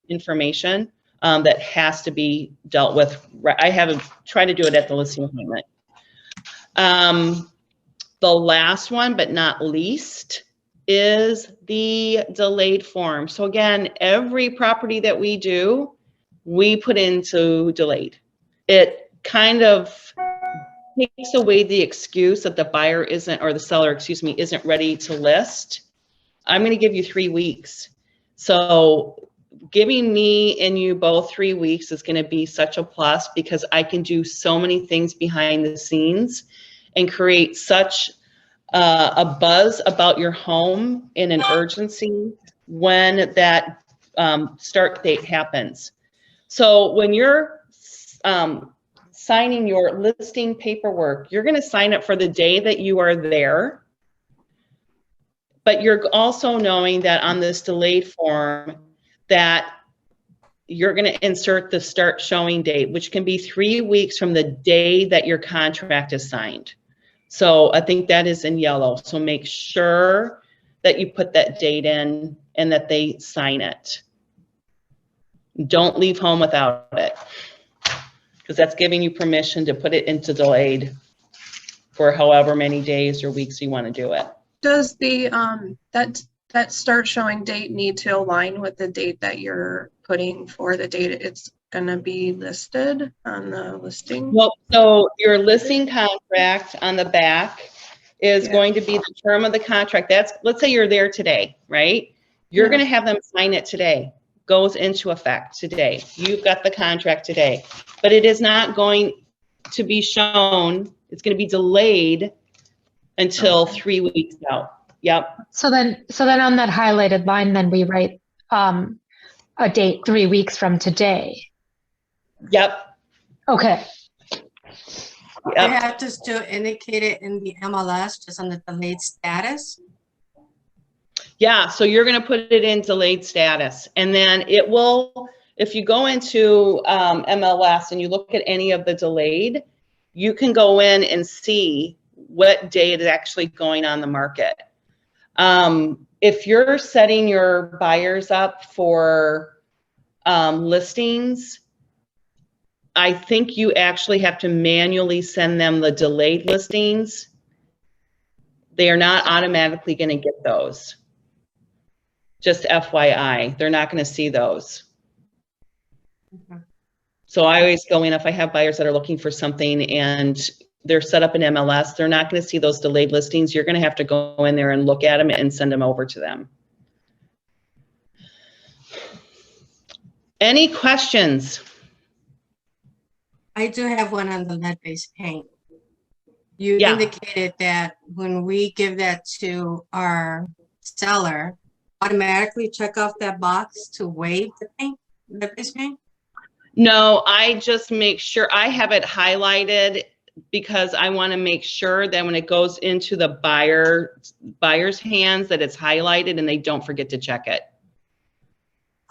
information that has to be dealt with. I haven't tried to do it at the listing appointment. The last one, but not least, is the delayed form. So again, every property that we do, we put into delayed. It kind of takes away the excuse that the buyer isn't, or the seller, excuse me, isn't ready to list. I'm going to give you 3 weeks. So giving me and you both 3 weeks is going to be such a plus because I can do so many things behind the scenes and create such a buzz about your home and an urgency when that start date happens. So when you're signing your listing paperwork, you're going to sign it for the day that you are there. But you're also knowing that on this delayed form that you're going to insert the start showing date, which can be 3 weeks from the day that your contract is signed. So I think that is in yellow. So make sure that you put that date in and that they sign it. Don't leave home without it, because that's giving you permission to put it into delayed for however many days or weeks you want to do it. Does the that start showing date need to align with the date that you're putting for the date it's going to be listed on the listing? Well, so your listing contract on the back is going to be the term of the contract. That's, let's say you're there today, right? You're going to have them sign it today. Goes into effect today. You've got the contract today, but it is not going to be shown. It's going to be delayed until 3 weeks out. Yep. So then on that highlighted line, then we write a date 3 weeks from today. Yep. Okay. You have to still indicate it in the MLS, just on the delayed status. Yeah, so you're going to put it in delayed status, and then it will, if you go into MLS and you look at any of the delayed, you can go in and see what day it is actually going on the market. If you're setting your buyers up for listings, I think you actually have to manually send them the delayed listings. They are not automatically going to get those. Just FYI, they're not going to see those. Okay. So I always go in, if I have buyers that are looking for something and they're set up in MLS, they're not going to see those delayed listings. You're going to have to go in there and look at them and send them over to them. Any questions? I do have one on the lead-based paint. You Yeah. indicated that when we give that to our seller, automatically check off that box to waive the paint, lead-based paint? No, I just make sure I have it highlighted because I want to make sure that when it goes into the buyer's hands that it's highlighted and they don't forget to check it.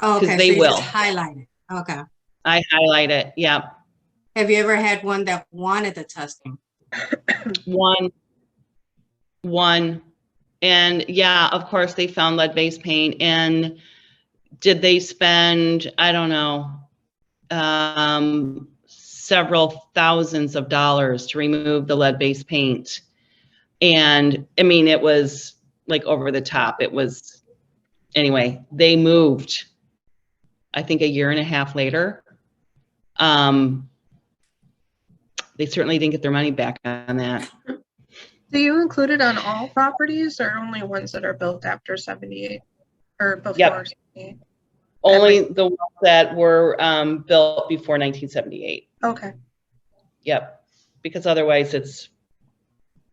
Oh, okay, they so you will. just highlight it. Okay. I highlight it. Yeah. Have you ever had one that wanted the testing? One. And yeah, of course they found lead-based paint. And did they spend, I don't know, several thousands of dollars to remove the lead-based paint? And I mean, it was like over the top. It was, anyway, they moved, I think, a year and a half later. They certainly didn't get their money back on that. Do you include it on all properties or only ones that are built after 78 or before? Yep. 78? Only the ones that were built before 1978. Okay. Yep. Because otherwise it's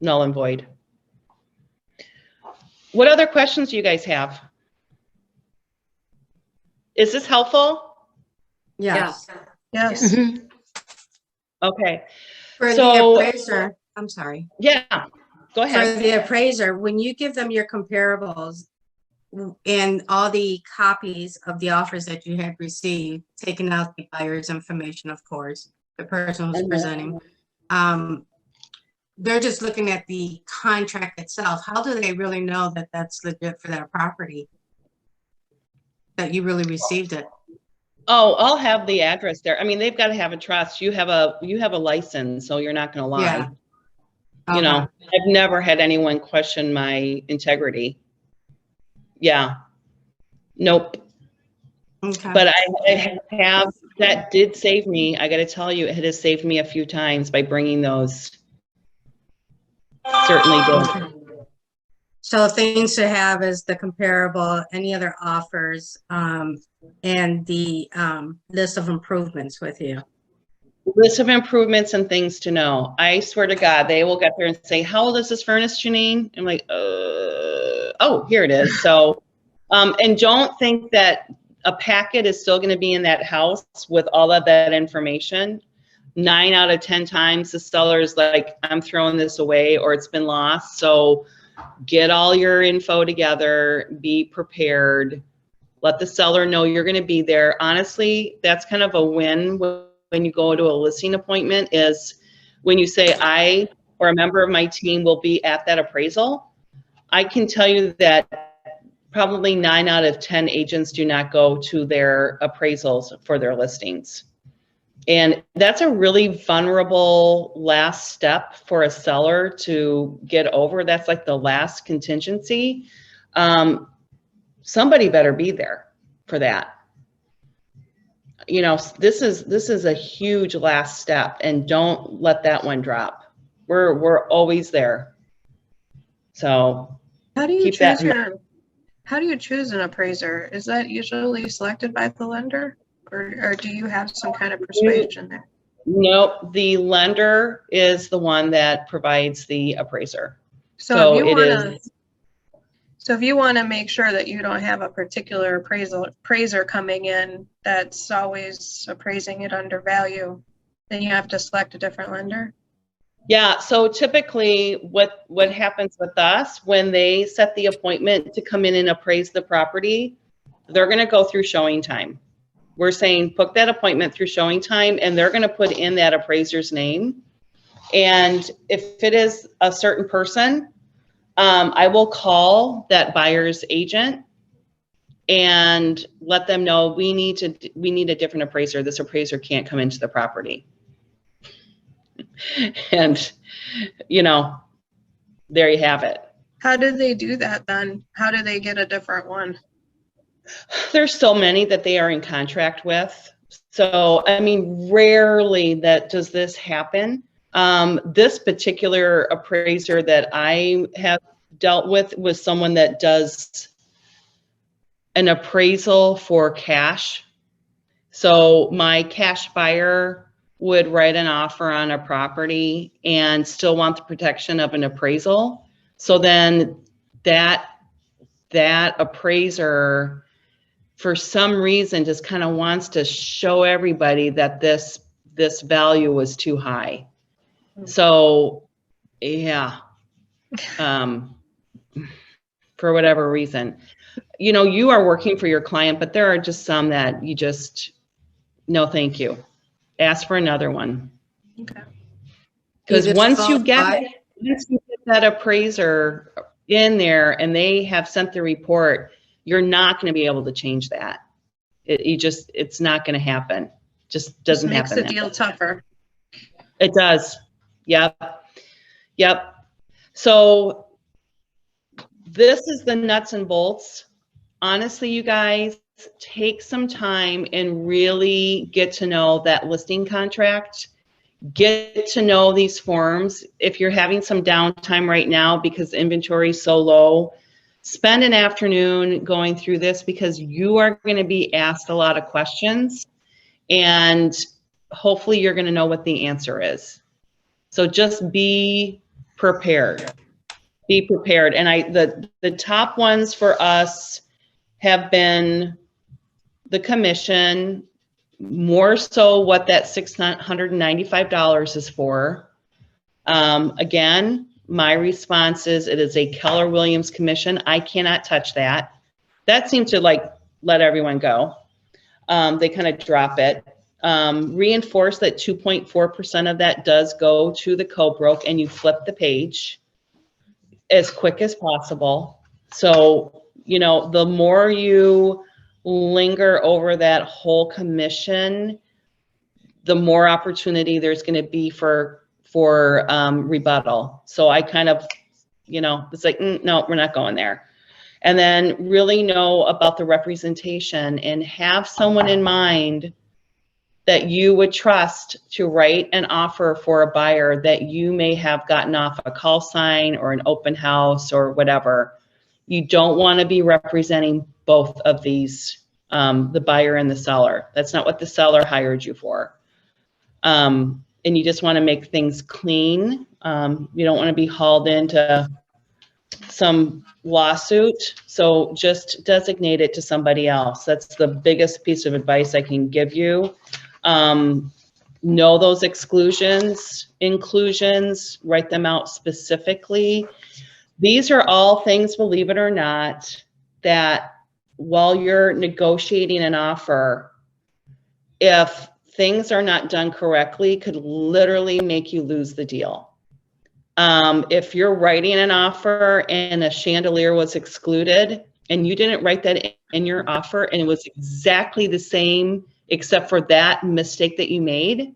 null and void. What other questions do you guys have? Is this helpful? Yes. Yes. Mhm. Okay. For So- the appraiser, I'm sorry. Yeah. Go For ahead. the appraiser, when you give them your comparables and all the copies of the offers that you had received, taking out the buyer's information, of course, the person who's presenting, they're just looking at the contract itself. How do they really know that that's legit for their property? That you really received it? Oh, I'll have the address there. I mean, they've got to have a trust. You have a license, so you're not going to lie. Yeah. You know, I've never had anyone question my integrity. Yeah. Nope. Okay. But I have, that did save me. I got to tell you, it has saved me a few times by bringing those. Certainly did. So things to have is the comparable, any other offers, and the list of improvements with you. List of improvements and things to know. I swear to God, they will get there and say, "How old is this furnace, Janine?" I'm like, oh, here it is. So, and don't think that a packet is still going to be in that house with all of that information. 9 out of 10 times the seller is like, "I'm throwing this away," or "It's been lost." So get all your info together, be prepared, let the seller know you're going to be there. Honestly, that's kind of a win when you go to a listing appointment, is when you say, I or a member of my team will be at that appraisal. I can tell you that probably 9 out of 10 agents do not go to their appraisals for their listings. And that's a really vulnerable last step for a seller to get over. That's like the last contingency. Somebody better be there for that. You know, this is a huge last step, and don't let that one drop. We're always there. So How do you keep that how do you choose an appraiser? Is that usually selected by the lender, or do you have some kind of persuasion there? Nope, the lender is the one that provides the appraiser. So if you want to make sure that you don't have a particular appraiser coming in that's always appraising it under value, then you have to select a different lender. Yeah, so typically what happens with us when they set the appointment to come in and appraise the property, they're going to go through showing time. We're saying book that appointment through showing time, and they're going to put in that appraiser's name. And if it is a certain person, I will call that buyer's agent and let them know we need a different appraiser. This appraiser can't come into the property. And, you know, there you have it. How do they do that then? How do they get a different one? There's so many that they are in contract with. So, I mean, rarely does this happen. This particular appraiser that I have dealt with was someone that does an appraisal for cash. So my cash buyer would write an offer on a property and still want the protection of an appraisal. So then that appraiser, for some reason, just kind of wants to show everybody that this value was too high. So yeah, for whatever reason, you know, you are working for your client, but there are just some that you just, no, thank you. Ask for another one. Okay. Because once you get that appraiser in there and they have sent the report, you're not going to be able to change that. It's not going to happen. Just doesn't happen. Makes the deal tougher. It does. Yep. So this is the nuts and bolts. Honestly, you guys, take some time and really get to know that listing contract. Get to know these forms. If you're having some downtime right now because inventory is so low, spend an afternoon going through this, because you are going to be asked a lot of questions, and hopefully you're going to know what the answer is. So just be prepared. Be prepared. And the top ones for us have been the commission, more so what that $695 is for. Again, my response is it is a Keller Williams commission. I cannot touch that. That seems to like let everyone go. They kind of drop it. Reinforce that 2.4% of that does go to the co-broke, and you flip the page as quick as possible. So, you know, the more you linger over that whole commission, the more opportunity there's going to be for rebuttal. So I kind of, you know, it's like, no, we're not going there. And then really know about the representation and have someone in mind that you would trust to write an offer for a buyer that you may have gotten off a call sign or an open house or whatever. You don't want to be representing both of these, the buyer and the seller. That's not what the seller hired you for. And you just want to make things clean. You don't want to be hauled into some lawsuit. So just designate it to somebody else. That's the biggest piece of advice I can give you. Know those exclusions, inclusions, write them out specifically. These are all things, believe it or not, that while you're negotiating an offer, if things are not done correctly, could literally make you lose the deal. If you're writing an offer and a chandelier was excluded and you didn't write that in your offer and it was exactly the same except for that mistake that you made,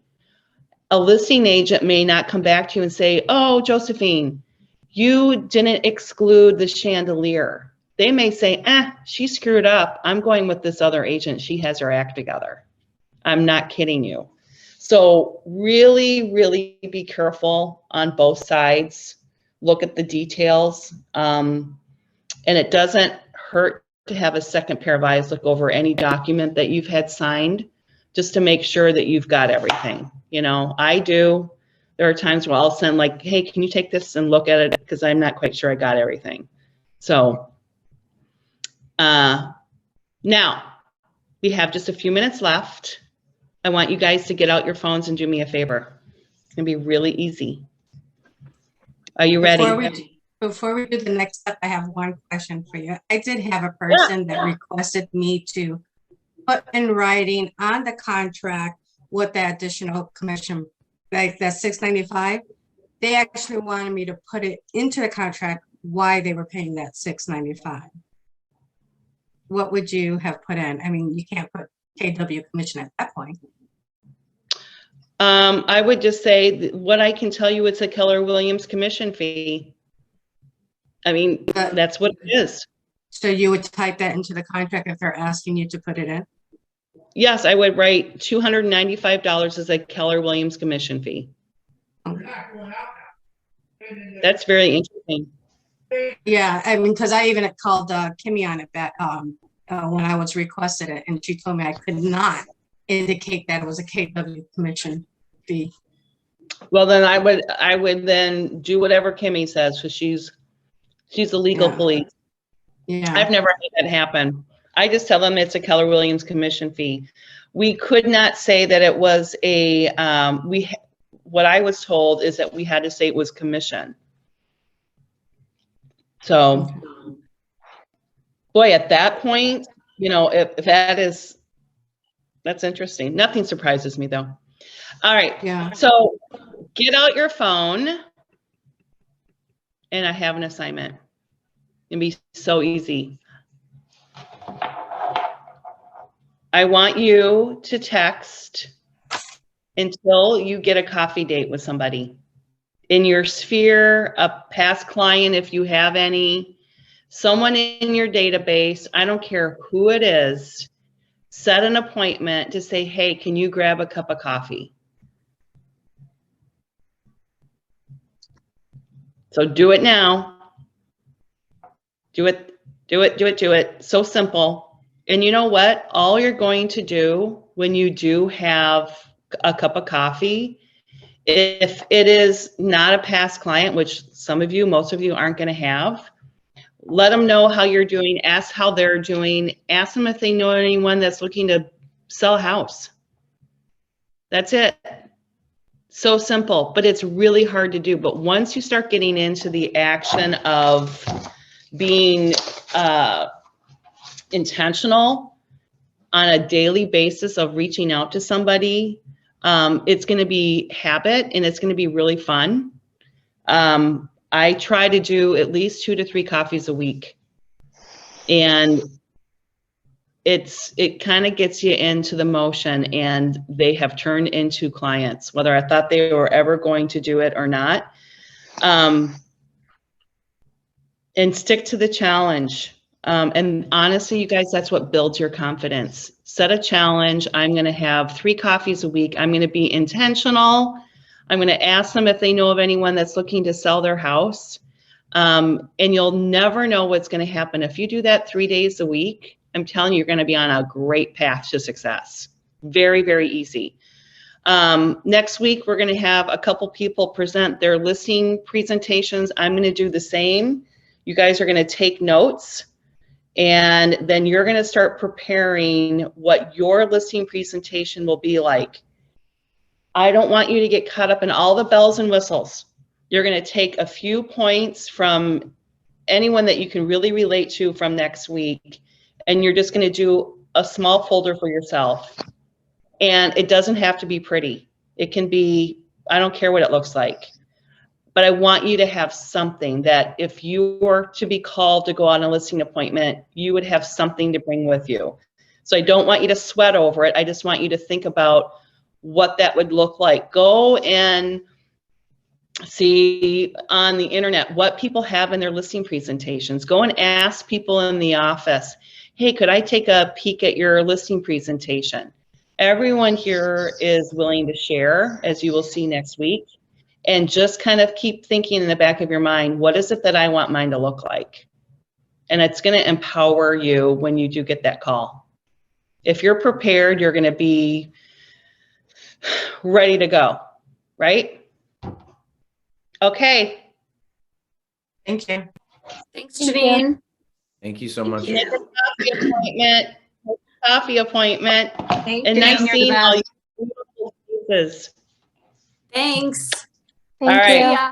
a listing agent may not come back to you and say, oh, Josephine, you didn't exclude the chandelier. They may say, she screwed up. I'm going with this other agent. She has her act together. I'm not kidding you. So really, really be careful on both sides. Look at the details. And it doesn't hurt to have a second pair of eyes look over any document that you've had signed just to make sure that you've got everything. You know, I do. There are times where I'll send like, hey, can you take this and look at it? Because I'm not quite sure I got everything. So now we have just a few minutes left. I want you guys to get out your phones and do me a favor. It's gonna be really easy. Are you ready? Before we do the next step, I have one question for you. I did have a person that requested me to put in writing on the contract what the additional commission, like that $6.95. They actually wanted me to put it into the contract why they were paying that $6.95. What would you have put in? I mean, you can't put KW commission at that point. I would just say what I can tell you, it's a Keller Williams commission fee. I mean, that's what it is. So you would type that into the contract if they're asking you to put it in? Yes, I would write $295 as a Keller Williams commission fee. Okay. That's very interesting. Yeah, I mean, because I even called Kimmy on it back when I was requested it, and she told me I could not indicate that it was a KW commission fee. Well, then I would then do whatever Kimmy says, because she's the legal police. Yeah, I've never had that happen. I just tell them it's a Keller Williams commission fee. We could not say that it was a what I was told is that we had to say it was commission. So, boy, at that point, you know, if that's interesting. Nothing surprises me though. All right. yeah. So get out your phone, and I have an assignment. It'll be so easy. I want you to text until you get a coffee date with somebody in your sphere, a past client if you have any, someone in your database. I don't care who it is. Set an appointment to say, hey, can you grab a cup of coffee? So do it now. Do it, do it, do it, do it. So simple. And you know what? All you're going to do when you do have a cup of coffee, if it is not a past client, which some of you, most of you aren't going to have, let them know how you're doing. Ask how they're doing. Ask them if they know anyone that's looking to sell a house. That's it. So simple, but it's really hard to do. But once you start getting into the action of being intentional on a daily basis of reaching out to somebody, it's going to be habit, and it's going to be really fun. I try to do at least 2 to 3 coffees a week, and it kind of gets you into the motion, and they have turned into clients, whether I thought they were ever going to do it or not. And stick to the challenge. And honestly, you guys, that's what builds your confidence. Set a challenge. I'm going to have 3 coffees a week. I'm going to be intentional. I'm going to ask them if they know of anyone that's looking to sell their house. And you'll never know what's going to happen. If you do that 3 days a week, I'm telling you, you're going to be on a great path to success. Very, very easy. Next week, we're going to have a couple people present their listing presentations. I'm going to do the same. You guys are going to take notes, and then you're going to start preparing what your listing presentation will be like. I don't want you to get caught up in all the bells and whistles. You're going to take a few points from anyone that you can really relate to from next week, and you're just going to do a small folder for yourself. And it doesn't have to be pretty. It can be, I don't care what it looks like. But I want you to have something that if you were to be called to go on a listing appointment, you would have something to bring with you. So I don't want you to sweat over it. I just want you to think about what that would look like. Go and see on the internet what people have in their listing presentations. Go and ask people in the office, hey, could I take a peek at your listing presentation? Everyone here is willing to share, as you will see next week. And just kind of keep thinking in the back of your mind, what is it that I want mine to look like? And it's going to empower you when you do get that call. If you're prepared, you're going to be ready to go, right? Okay. Thank you. Thanks, Janine. Thank you so much. Make a coffee appointment. Thank And you. nice You're the seeing all best. your beautiful faces. Thanks. Thank All right. you. Yeah.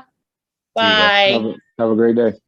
See you guys. Bye. Have a great day.